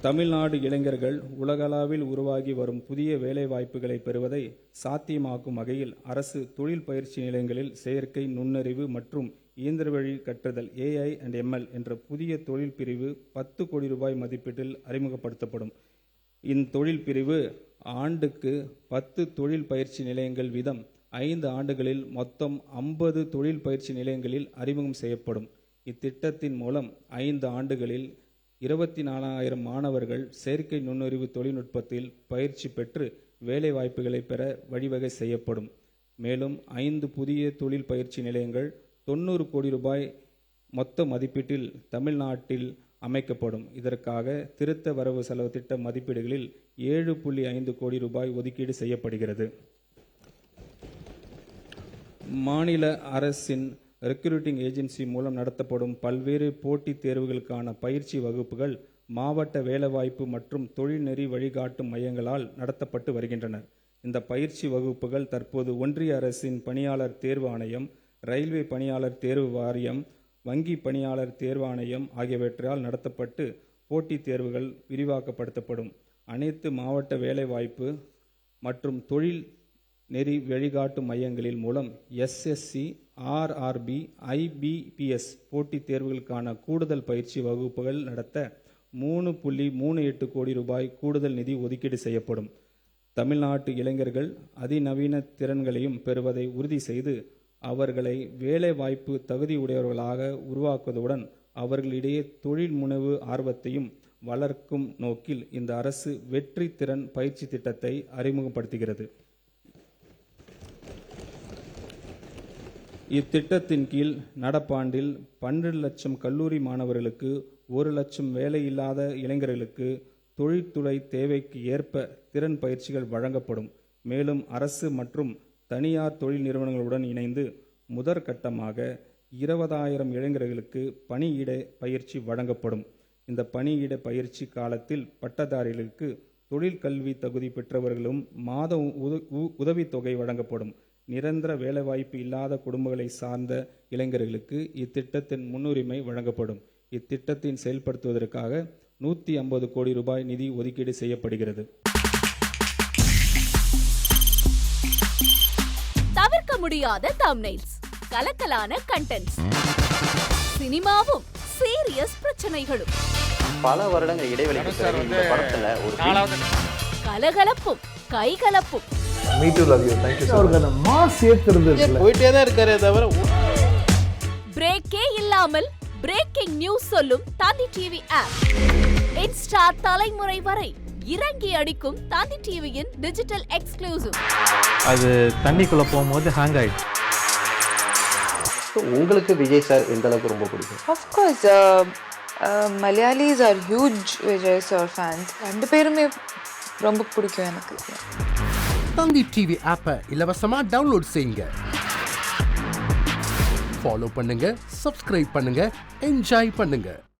தமிழ்நாடு இளைஞர்கள் உலகளவில் உருவாகி வரும் புதிய வேலைவாய்ப்புகளை பெறுவதை சாத்தியமாக்கும் வகையில் அரசு தொழில் பயிற்சி நிலையங்களில் செயற்கை நுண்ணறிவு மற்றும் இயந்திரவழி கற்றல் AI&ML என்ற புதிய தொழில் பிரிவு 10 கோடி ரூபாய் மதிப்பீட்டில் அறிமுகப்படுத்தப்படும். இத்தொழில் பிரிவு ஆண்டுக்கு 10 தொழில் பயிற்சி நிலையங்கள் வீதம் 5 ஆண்டுகளில் மொத்தம் 50 தொழில் பயிற்சி நிலையங்களில் அறிமுகம் செய்யப்படும். இத்திட்டத்தின் மூலம் 5 ஆண்டுகளில் 24,000 மாணவர்கள் செயற்கை நுண்ணறிவு தொழில்நுட்பத்தில் பயிற்சி பெற்று வேலை வாய்ப்புகளை பெற வழிவகை செய்யப்படும். மேலும் 5 புதிய தொழில் பயிற்சி நிலையங்கள் 90 கோடி ரூபாய் மொத்த மதிப்பீட்டில் தமிழ்நாட்டில் அமைக்கப்படும். இதற்காக திருத்த வரவு செலவு திட்ட மதிப்பீடுகளில் 7.5 கோடி ரூபாய் ஒதுக்கீடு செய்யப்படுகிறது. மாநில அரசின் ரெக்ரூட்டிங் ஏஜென்சி மூலம் நடத்தப்படும் பல்வேறு போட்டித் தேர்வுகளுக்கான பயிற்சி வகுப்புகள் மாவட்ட வேலைவாய்ப்பு மற்றும் தொழில்நெறி வழிகாட்டும் மையங்களால் நடத்தப்பட்டு வருகின்றன. இந்த பயிற்சி வகுப்புகள் தற்போது ஒன்றிய அரசின் பணியாளர் தேர்வு ஆணையம், ரயில்வே பணியாளர் தேர்வு வாரியம், வங்கி பணியாளர் தேர்வாணையம் ஆகியவற்றால் நடத்தப்பட்டு போட்டித் தேர்வுகள் விரிவாக்கப்படுத்தப்படும். அனைத்து மாவட்ட வேலைவாய்ப்பு மற்றும் தொழில் நெறி வழிகாட்டு மையங்களில் மூலம் SSC, RRB, IBPS போட்டித் தேர்வுகளுக்கான கூடுதல் பயிற்சி வகுப்புகள் நடத்த 3.38 கோடி ரூபாய் கூடுதல் நிதி ஒதுக்கீடு செய்யப்படும். தமிழ்நாட்டு இளைஞர்கள் அதிநவீன திறன்களையும் பெறுவதை உறுதி செய்து அவர்களை வேலைவாய்ப்பு தகுதியுடையவர்களாக உருவாக்குவதுடன் அவர்களிடையே தொழில் முனைவு ஆர்வத்தையும் வளர்க்கும் நோக்கில் இந்த அரசு வெற்றி திறன் பயிற்சி திட்டத்தை அறிமுகப்படுத்துகிறது. இத்திட்டத்தின் கீழ் நடப்பாண்டில் 12 லட்சம் கல்லூரி மாணவர்களுக்கு 1 லட்சம் வேலையில்லாத இளைஞர்களுக்கு தொழில்துறை தேவைக்கு ஏற்ப திறன் பயிற்சிகள் வழங்கப்படும். மேலும் அரசு மற்றும் தனியார் தொழில் நிறுவனங்களுடன் இணைந்து முதற்கட்டமாக 20,000 இளைஞர்களுக்கு பணியிட பயிற்சி வழங்கப்படும். இந்த பணியிட பயிற்சி காலத்தில் பட்டதாரிகளுக்கு தொழிற்கல்வி தகுதி பெற்றவர்களும் மாத உதவித்தொகை வழங்கப்படும். நிரந்தர வேலைவாய்ப்பு இல்லாத குடும்பங்களை சார்ந்த இளைஞர்களுக்கு இத்திட்டத்தின் முன்னுரிமை வழங்கப்படும். இத்திட்டத்தின் செயல்படுத்துவதற்காக 150 கோடி ரூபாய் நிதி ஒதுக்கீடு செய்யப்படுகிறது. தவிர்க்க முடியாத தம்ப்நெயில்ஸ், கலக்கலான கண்டென்ட்ஸ், சினிமாவும் சீரியஸ் பிரச்சனைகளும், பல வருடங்கள் இடைவெளிக்கு பிறகு இந்த படத்துல ஒரு கலகலப்பும் கைகலப்பும், Me too, love you. Thank you so much. Mass ஏத்துறது போயிட்டே தான் இருக்காரே தவிர பிரேக்கே இல்லாமல் பிரேக்கிங் நியூஸ் சொல்லும் தந்தி டிவி ஆப். இன்ஸ்டா தலைமுறை வரை இறங்கி அடிக்கும் தந்தி டிவியின் டிஜிட்டல் எக்ஸ்க்ளூசிவ். அது தண்ணிக்குள்ள போகும்போது ஹேங் ஆயிடுச்சு. உங்களுக்கு விஜய் சார் எந்த அளவுக்கு ரொம்ப பிடிக்கும்? Of course, Malayalis are huge Vijay sir fans. ரெண்டு பேருமே ரொம்ப பிடிக்கும் எனக்கு. தந்தி டிவி ஆப்பை இலவசமா டவுன்லோட் செய்யுங்க. ஃபாலோ பண்ணுங்க, சப்ஸ்கிரைப் பண்ணுங்க, என்ஜாய் பண்ணுங்க.